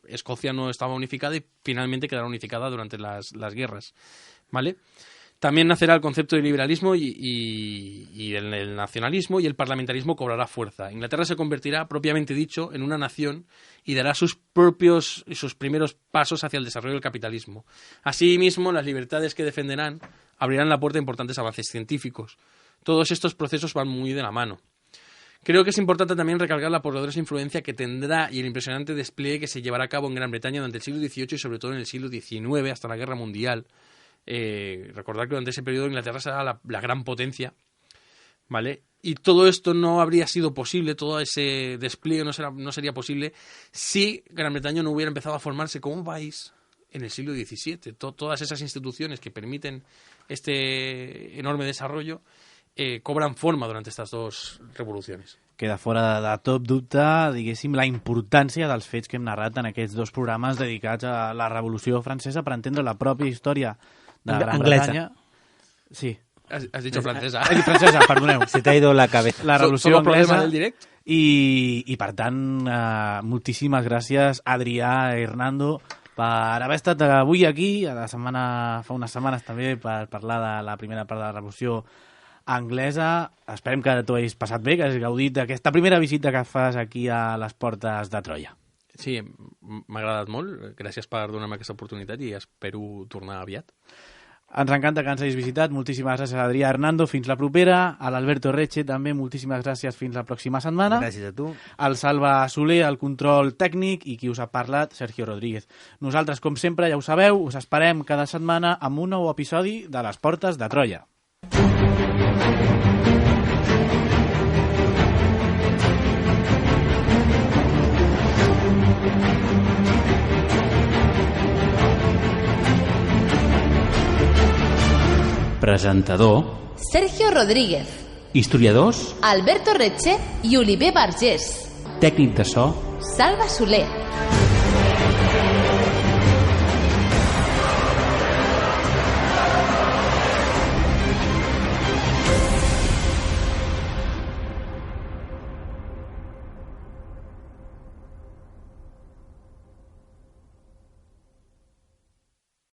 S4: Escocia no estaba unificada y finalmente quedará unificada durante las guerras, ¿vale? También nacerá el concepto de liberalismo y el nacionalismo, y el parlamentarismo cobrará fuerza. Inglaterra se convertirá, propiamente dicho, en una nación y dará sus primeros pasos hacia el desarrollo del capitalismo. Asimismo, las libertades que defenderán abrirán la puerta a importantes avances científicos. Todos estos procesos van muy de la mano. Creo que es importante también recalcar la poderosa influencia que tendrá y el impresionante despliegue que se llevará a cabo en Gran Bretaña durante el siglo XVIII y sobre todo en el siglo XIX hasta la Guerra Mundial. Recordar que durante ese periodo Inglaterra será la gran potencia, ¿vale? Y todo esto no habría sido posible, todo ese despliegue no sería posible si Gran Bretaña no hubiera empezado a formarse como un país en el siglo XVII. Todas esas instituciones que permiten este enorme desarrollo cobran forma durante estas dos revoluciones.
S3: Queda fora de tot dubte, diguéssim, la importància dels fets que hem narrat en aquests dos programes dedicats a la Revolució Francesa per entendre la pròpia història de Gran Bretanya. Sí.
S4: Has dicho francesa.
S3: Francesa, perdoneu.
S6: Se t'ha ido la cabeza.
S3: La Revolució Anglesa.
S4: Del direct?
S3: I per tant, moltíssimes gràcies, Adrià i Hernando, per haver estat avui aquí, fa unes setmanes també, per parlar de la primera part de la Revolució Anglesa. Esperem que t'ho hagis passat bé, que hagis gaudit d'aquesta primera visita que fas aquí a les portes de Troia.
S4: Sí, m'ha agradat molt. Gràcies per donar-me aquesta oportunitat i espero tornar aviat.
S3: Ens encanta que ens hagis visitat. Moltíssimes gràcies, Adrià. Hernando, fins la propera. A l'Alberto Reche també moltíssimes gràcies, fins la pròxima setmana.
S6: Gràcies a tu.
S3: Al Salva Soler, al control tècnic, i qui us ha parlat, Sergio Rodríguez. Nosaltres, com sempre, ja ho sabeu, us esperem cada setmana amb un nou episodi de Les Portes de Troia.
S9: Presentador
S1: Sergio Rodríguez,
S9: historiadors,
S1: Alberto Reche i Oliver Vergés.
S9: tècnic de so
S1: Salva Soler.